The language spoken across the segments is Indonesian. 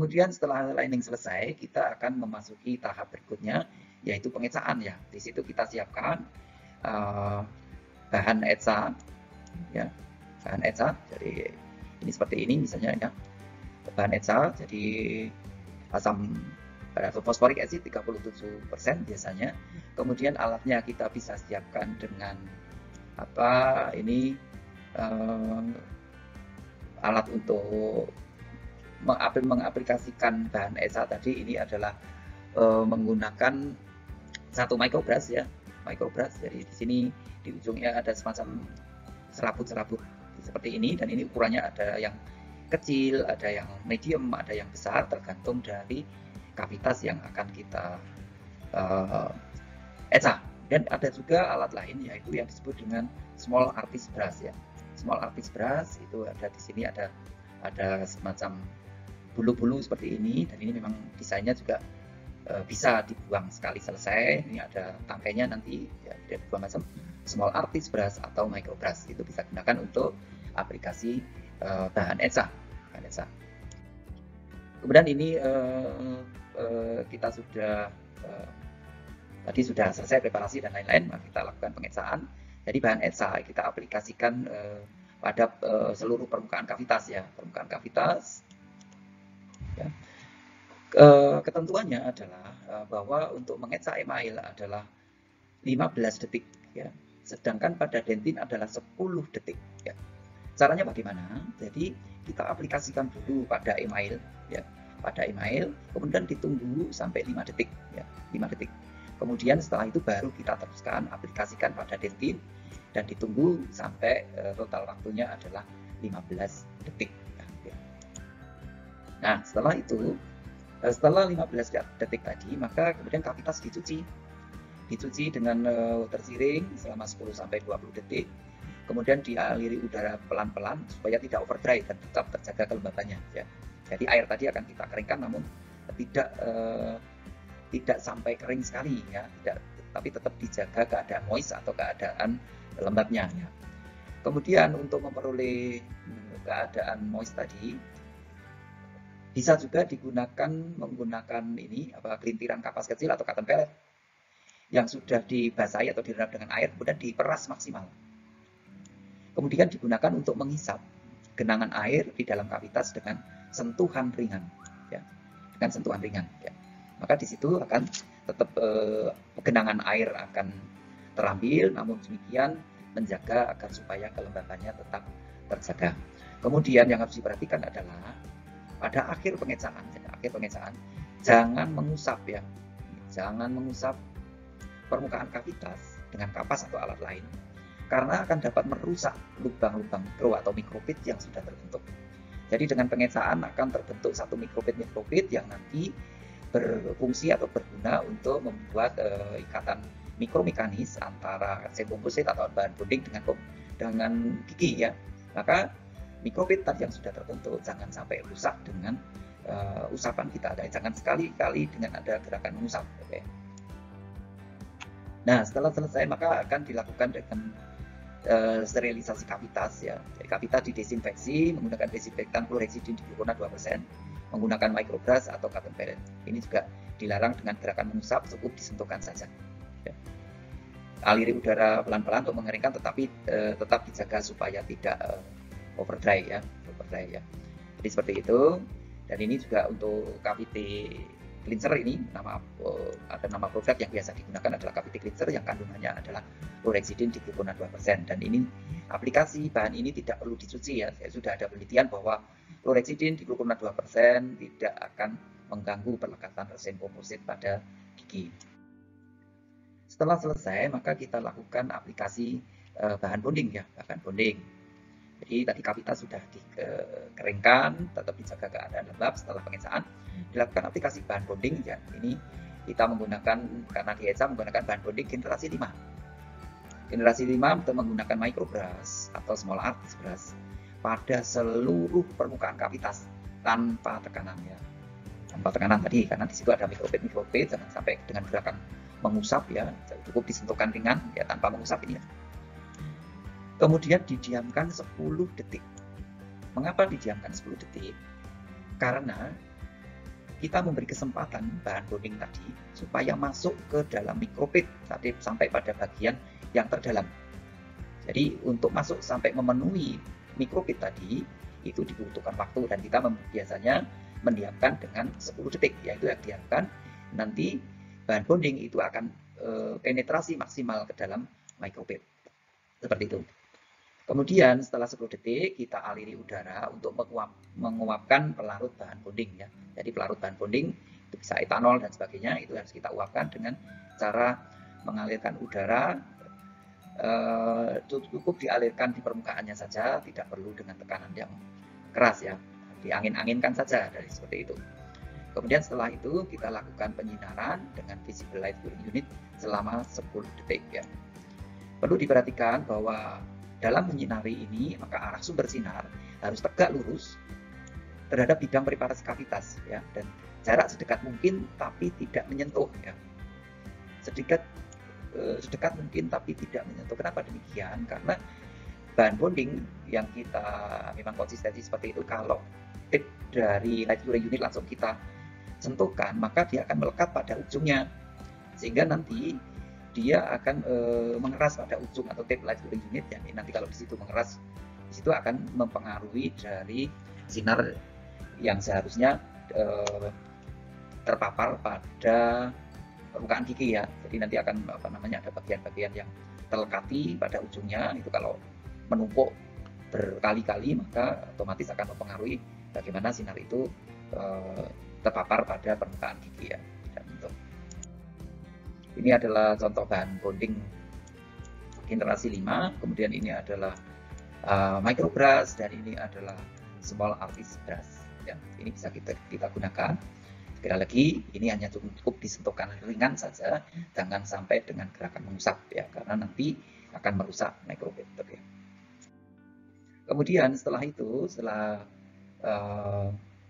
Kemudian setelah lining selesai, kita akan memasuki tahap berikutnya, yaitu pengecaan ya. Di situ kita siapkan bahan etsa, ya, bahan etsa. Jadi ini seperti ini misalnya ya, bahan etsa. Jadi asam atau fosforik acid 37% biasanya. Kemudian alatnya kita bisa siapkan dengan apa ini alat untuk mengaplikasikan bahan etsa tadi. Ini adalah menggunakan satu microbrush ya, microbrush. Jadi di sini di ujungnya ada semacam serabut-serabut seperti ini, dan ini ukurannya ada yang kecil, ada yang medium, ada yang besar, tergantung dari kavitas yang akan kita etsa. Dan ada juga alat lain, yaitu yang disebut dengan small artist brush ya. Small artist brush itu ada di sini, ada semacam bulu-bulu seperti ini, dan ini memang desainnya juga bisa dibuang sekali selesai. Ini ada tangkainya nanti ya, tidak dibuang macam small artist brush atau micro brush, itu bisa digunakan untuk aplikasi bahan etsa. Kemudian ini kita sudah tadi sudah selesai preparasi dan lain-lain, maka kita lakukan pengetsaan. Jadi bahan etsa kita aplikasikan pada seluruh permukaan kavitas ya, permukaan kavitas. Ya. Ketentuannya adalah bahwa untuk mengetsa email adalah 15 detik ya, sedangkan pada dentin adalah 10 detik ya. Caranya bagaimana? Jadi kita aplikasikan dulu pada email ya, pada email, kemudian ditunggu sampai 5 detik ya, 5 detik. Kemudian setelah itu baru kita teruskan aplikasikan pada dentin dan ditunggu sampai total waktunya adalah 15 detik. Nah, setelah itu, setelah 15 detik tadi, maka kemudian kavitas dicuci dengan water searing selama 10-20 detik. Kemudian dialiri udara pelan-pelan supaya tidak overdry dan tetap terjaga kelembabannya ya. Jadi air tadi akan kita keringkan, namun tidak sampai kering sekali ya, tapi tetap dijaga keadaan moist atau keadaan lembabnya ya. Kemudian untuk memperoleh keadaan moist tadi, bisa juga menggunakan ini kelintiran kapas kecil atau cotton pellet yang sudah dibasahi atau direndam dengan air, kemudian diperas maksimal. Kemudian digunakan untuk menghisap genangan air di dalam kavitas dengan sentuhan ringan ya, dengan sentuhan ringan ya. Maka di situ akan tetap genangan air akan terambil, namun demikian menjaga agar supaya kelembabannya tetap terjaga. Kemudian yang harus diperhatikan adalah pada akhir pengetsaan jangan mengusap ya, jangan mengusap permukaan kavitas dengan kapas atau alat lain, karena akan dapat merusak lubang-lubang mikro atau mikropit yang sudah terbentuk. Jadi dengan pengetsaan akan terbentuk satu mikropit yang nanti berfungsi atau berguna untuk membuat ikatan mikromekanis antara resin komposit atau bahan bonding dengan gigi ya. Maka mikropit tadi yang sudah terbentuk jangan sampai rusak dengan usapan kita. Jangan sekali-kali dengan ada gerakan mengusap. Okay. Nah, setelah selesai maka akan dilakukan dengan sterilisasi kavitas ya. Jadi kavitas didesinfeksi menggunakan desinfektan chlorhexidine diclorona 2%, menggunakan microbrush atau cotton pellet. Ini juga dilarang dengan gerakan mengusap, cukup disentuhkan saja. Ya. Aliri udara pelan-pelan untuk mengeringkan, tetapi tetap dijaga supaya tidak overdry ya. Jadi seperti itu. Dan ini juga untuk cavity cleanser, ini ada nama produk yang biasa digunakan adalah cavity cleanser yang kandungannya adalah chlorhexidine diclorona 2%. Dan ini aplikasi bahan ini tidak perlu dicuci ya. Sudah ada penelitian bahwa chlorhexidine diclorona 2% tidak akan mengganggu pelekatan resin komposit pada gigi. Setelah selesai maka kita lakukan aplikasi bahan bonding ya, bahan bonding. Jadi tadi kavitas sudah dikeringkan, tetap dijaga keadaan lembab. Setelah pengetsaan dilakukan aplikasi bahan bonding ya. Ini kita menggunakan, karena di etsa menggunakan bahan bonding generasi 5. Generasi 5 untuk menggunakan microbrush atau small artist brush pada seluruh permukaan kavitas tanpa tekanan ya. Tanpa tekanan tadi, karena di situ ada mikropit, jangan sampai dengan gerakan mengusap ya, cukup disentuhkan ringan ya tanpa mengusap ini ya. Kemudian didiamkan 10 detik. Mengapa didiamkan 10 detik? Karena kita memberi kesempatan bahan bonding tadi supaya masuk ke dalam micropit sampai pada bagian yang terdalam. Jadi untuk masuk sampai memenuhi micropit tadi itu dibutuhkan waktu, dan kita biasanya mendiamkan dengan 10 detik, yaitu yang diharapkan nanti bahan bonding itu akan penetrasi maksimal ke dalam micropit. Seperti itu. Kemudian setelah 10 detik kita aliri udara untuk menguapkan pelarut bahan bonding ya. Jadi pelarut bahan bonding itu bisa etanol dan sebagainya, itu harus kita uapkan dengan cara mengalirkan udara, cukup dialirkan di permukaannya saja, tidak perlu dengan tekanan yang keras ya, diangin-anginkan saja dari seperti itu. Kemudian setelah itu kita lakukan penyinaran dengan visible light curing unit selama 10 detik ya. Perlu diperhatikan bahwa dalam menyinari ini maka arah sumber sinar harus tegak lurus terhadap bidang preparasi kavitas ya, dan jarak sedekat mungkin tapi tidak menyentuh ya. Sedekat mungkin tapi tidak menyentuh. Kenapa demikian? Karena bahan bonding yang kita memang konsistensi seperti itu, kalau tip dari light curing unit langsung kita sentuhkan maka dia akan melekat pada ujungnya, sehingga nanti dia akan mengeras pada ujung atau tip light curing unit ya. Nanti kalau di situ mengeras, di situ akan mempengaruhi dari sinar yang seharusnya terpapar pada permukaan gigi ya. Jadi nanti akan ada bagian-bagian yang terlekati pada ujungnya, itu kalau menumpuk berkali-kali maka otomatis akan mempengaruhi bagaimana sinar itu terpapar pada permukaan gigi ya. Dan ini adalah contoh bahan bonding generasi 5, kemudian ini adalah microbrush, dan ini adalah small artist brush ya. Ini bisa kita gunakan. Sekali lagi, ini hanya cukup disentuhkan ringan saja, jangan sampai dengan gerakan mengusap ya, karena nanti akan merusak micropit ya. Kemudian setelah itu, setelah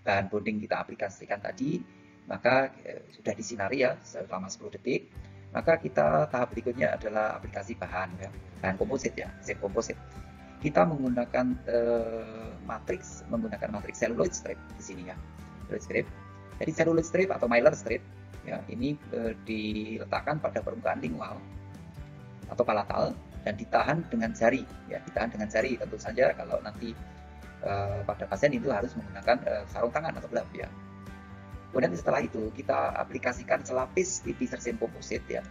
bahan bonding kita aplikasikan tadi, maka sudah disinari ya selama 10 detik, maka kita tahap berikutnya adalah aplikasi bahan ya, bahan komposit ya, zinc komposit. Kita menggunakan matriks celluloid strip di sini ya, celluloid strip. Jadi celluloid strip atau mylar strip ya, ini diletakkan pada permukaan lingual atau palatal dan ditahan dengan jari ya, ditahan dengan jari. Tentu saja kalau nanti pada pasien itu harus menggunakan sarung tangan atau glove ya. Kemudian setelah itu kita aplikasikan selapis tipis resin komposit ya,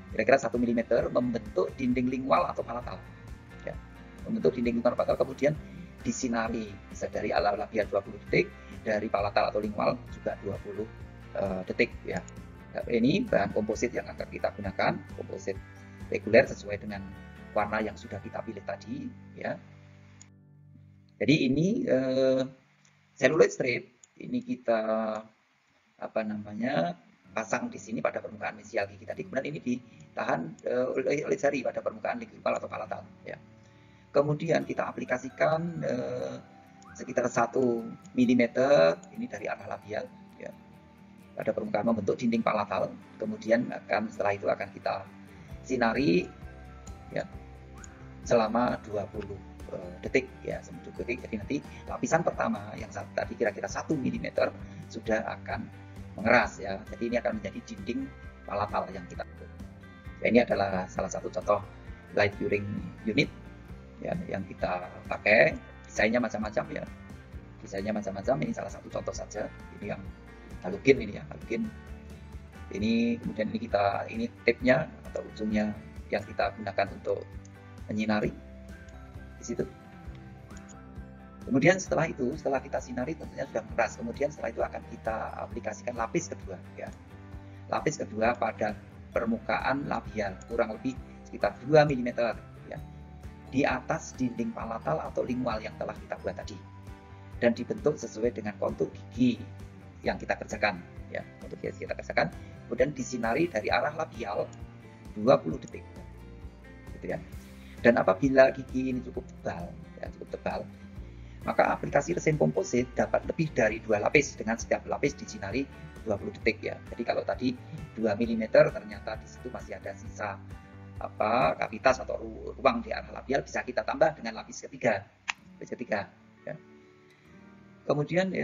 kira-kira 1 mm, membentuk dinding lingual atau palatal ya, membentuk dinding lingual palatal. Kemudian disinari bisa dari ala labial 20 detik, dari palatal atau lingual juga 20 detik ya. Ini bahan komposit yang akan kita gunakan, komposit reguler sesuai dengan warna yang sudah kita pilih tadi ya. Jadi ini celluloid strip, ini kita pasang di sini pada permukaan mesial gigi tadi, kemudian ini ditahan oleh jari pada permukaan lingual atau palatal ya. Kemudian kita aplikasikan sekitar 1 mm ini dari arah labial ya, pada permukaan membentuk dinding palatal. Kemudian setelah itu akan kita sinari ya selama 20 detik ya, 20 detik. Jadi nanti lapisan pertama yang tadi kira-kira 1 mm sudah akan mengeras ya. Jadi ini akan menjadi dinding palatal yang kita bentuk. Ya, ini adalah salah satu contoh light curing unit ya, yang kita pakai. Desainnya macam-macam ya, ini salah satu contoh saja. Ini yang halogen, ini ya halogen. Ini kemudian ini tipnya atau ujungnya yang kita gunakan untuk menyinari di situ. Kemudian setelah kita sinari tentunya sudah keras. Kemudian setelah itu akan kita aplikasikan lapis kedua ya, lapis kedua pada permukaan labial kurang lebih sekitar 2 mm ya, di atas dinding palatal atau lingual yang telah kita buat tadi, dan dibentuk sesuai dengan kontur gigi yang kita kerjakan ya, kontur gigi kita kerjakan. Kemudian disinari dari arah labial 20 detik gitu ya. Dan apabila gigi ini cukup tebal, maka aplikasi resin komposit dapat lebih dari 2 lapis dengan setiap lapis disinari 20 detik ya. Jadi kalau tadi 2 mm, ternyata di situ masih ada sisa kavitas atau ruang di arah labial, bisa kita tambah dengan lapis ketiga ya. Kemudian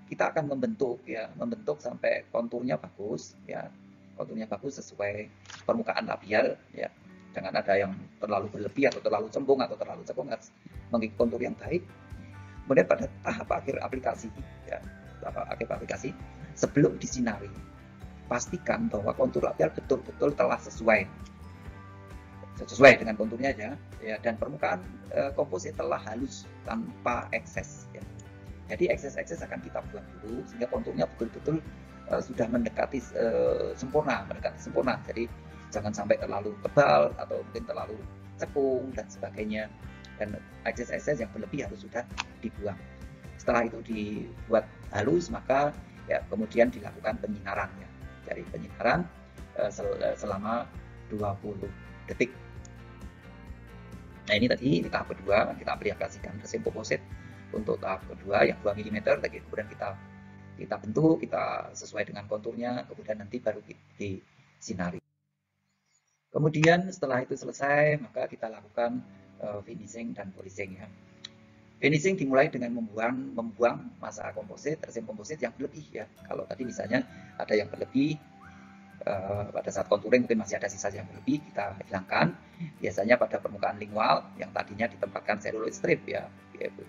kita akan membentuk sampai konturnya bagus ya, konturnya bagus sesuai permukaan labial ya. Jangan ada yang terlalu berlebih atau terlalu cembung atau terlalu cekung, harus mengikuti kontur yang baik. Kemudian pada tahap akhir aplikasi ya, tahap akhir aplikasi sebelum disinari, pastikan bahwa kontur labial betul-betul telah sesuai dengan konturnya ya, dan permukaan komposit telah halus tanpa ekses ya. Jadi ekses akan kita buang dulu sehingga konturnya betul-betul sudah mendekati sempurna. Jadi jangan sampai terlalu tebal atau mungkin terlalu cekung dan sebagainya. Dan ekses yang berlebih harus sudah dibuang. Setelah itu dibuat halus, maka ya kemudian dilakukan penyinaran ya. Jadi penyinaran selama 20 detik. Nah ini tadi di tahap kedua kita aplikasikan resin komposit untuk tahap kedua yang 2 mm, kemudian kita bentuk, kita sesuai dengan konturnya, kemudian nanti baru disinari. Kemudian setelah itu selesai, maka kita lakukan finishing dan polishing ya. Finishing dimulai dengan membuang massa komposit, resin komposit yang berlebih ya. Kalau tadi misalnya ada yang berlebih, pada saat contouring mungkin masih ada sisa yang berlebih, kita hilangkan. Biasanya pada permukaan lingual yang tadinya ditempatkan celluloid strip ya,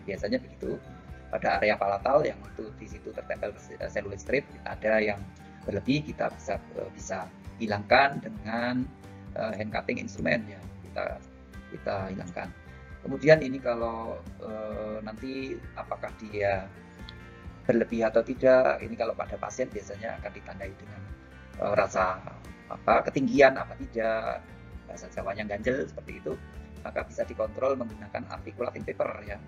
biasanya begitu. Pada area palatal yang itu di situ tertempel celluloid strip, ada yang berlebih, kita bisa hilangkan dengan hand cutting instrument ya, kita hilangkan. Kemudian ini kalau nanti apakah dia berlebih atau tidak, ini kalau pada pasien biasanya akan ditandai dengan rasa ketinggian apa tidak, bahasa Jawanya ganjel seperti itu, maka bisa dikontrol menggunakan articulating paper ya.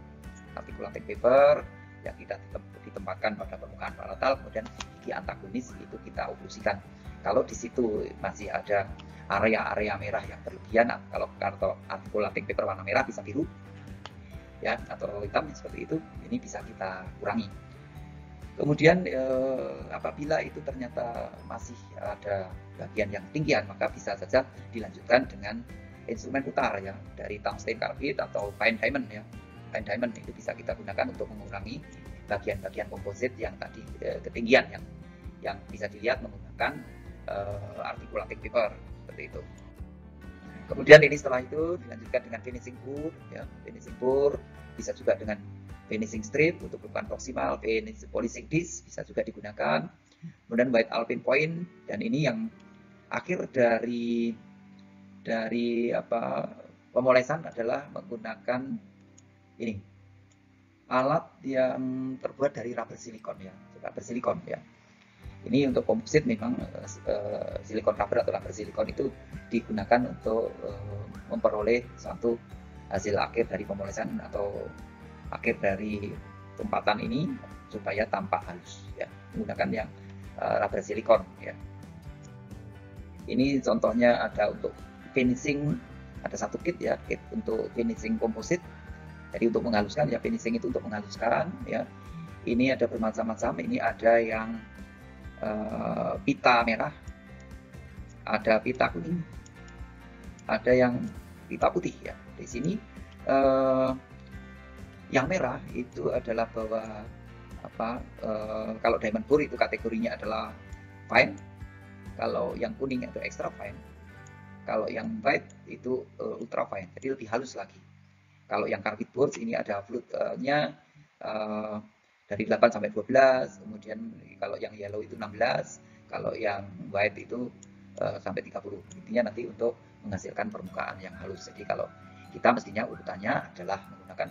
Articulating paper yang kita ditempatkan pada permukaan palatal, kemudian gigi antagonis itu kita oklusikan. Kalau di situ masih ada area-area merah yang berlebihan, kalau articulating paper warna merah bisa biru ya, atau hitam seperti itu, ini bisa kita kurangi. Kemudian apabila itu ternyata masih ada bagian yang ketinggian, maka bisa saja dilanjutkan dengan instrumen putar ya, dari tungsten carbide atau fine diamond ya. Fine diamond itu bisa kita gunakan untuk mengurangi bagian-bagian komposit yang tadi ketinggian yang bisa dilihat menggunakan articulating paper seperti itu. Kemudian ini setelah itu dilanjutkan dengan finishing pour ya. Finishing pour bisa juga dengan finishing strip untuk ukuran proksimal, polishing disc bisa juga digunakan. Kemudian white alpine point, dan ini yang akhir dari pemolesan adalah menggunakan ini alat yang terbuat dari rubber silikon ya. Ini untuk komposit memang silikon rubber atau rubber silikon itu digunakan untuk memperoleh suatu hasil akhir dari pemolesan atau akhir dari tempatan ini supaya tampak halus ya, menggunakan yang rubber silikon ya. Ini contohnya ada untuk finishing, ada satu kit ya, kit untuk finishing komposit. Jadi untuk menghaluskan ya, finishing itu untuk menghaluskan ya. Ini ada bermacam-macam, ini ada yang pita merah, ada pita kuning, ada yang pita putih ya. Di sini yang merah itu adalah bahwa kalau diamond pour itu kategorinya adalah fine, kalau yang kuning itu extra fine, kalau yang white itu ultra fine, jadi lebih halus lagi. Kalau yang carbide pour ini ada fluidnya dari 8 sampai 12, kemudian kalau yang yellow itu 16, kalau yang white itu sampai 30. Intinya nanti untuk menghasilkan permukaan yang halus. Jadi kalau kita mestinya urutannya adalah menggunakan,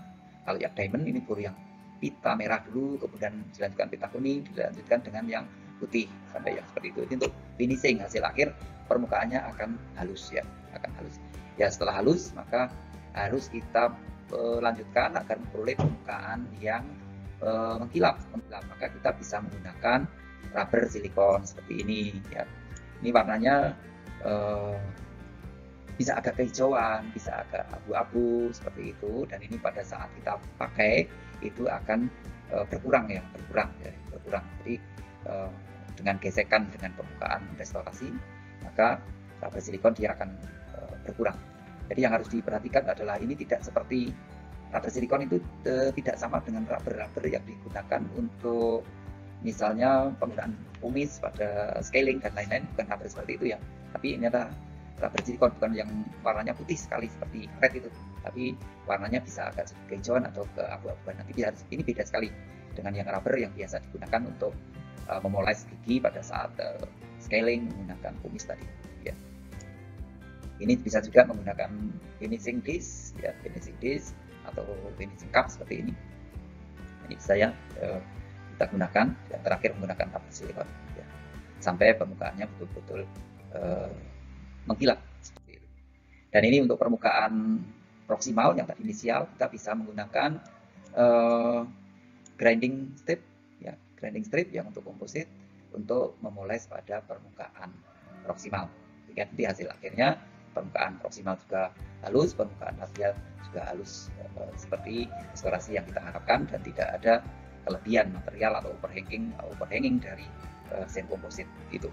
kalau yang diamond ini pour yang pita merah dulu, kemudian dilanjutkan pita kuning, dilanjutkan dengan yang putih sampai yang seperti itu. Ini untuk finishing, hasil akhir permukaannya akan halus ya, akan halus. Ya setelah halus maka harus kita lanjutkan agar memperoleh permukaan yang mengkilap. Maka kita bisa menggunakan rubber silikon seperti ini ya. Ini warnanya bisa agak kehijauan, bisa agak abu-abu seperti itu, dan ini pada saat kita pakai itu akan berkurang. Jadi dengan gesekan dengan permukaan restorasi, maka rubber silikon dia akan berkurang. Jadi yang harus diperhatikan adalah ini tidak seperti rubber silikon itu tidak sama dengan rubber yang digunakan untuk misalnya penggunaan kumis pada scaling dan lain-lain, bukan rubber seperti itu ya. Tapi ini adalah rubber silikon, bukan yang warnanya putih sekali seperti red itu, tapi warnanya bisa agak kehijauan atau ke abu-abuan. Nanti ini beda sekali dengan yang rubber yang biasa digunakan untuk memoles gigi pada saat scaling menggunakan kumis tadi. Ya. Ini bisa juga menggunakan finishing disc, ya, finishing disc atau finishing cup seperti ini. Ini bisa ya kita gunakan. Yang terakhir menggunakan rubber silikon, ya, sampai permukaannya betul-betul mengkilap seperti itu. Dan ini untuk permukaan proksimal yang tadi inisial, kita bisa menggunakan grinding strip, ya, grinding strip yang untuk komposit untuk memoles pada permukaan proksimal. Sehingga nanti hasil akhirnya permukaan proksimal juga halus, permukaan labial juga halus, seperti restorasi yang kita harapkan, dan tidak ada kelebihan material atau overhanging dari sen komposit itu.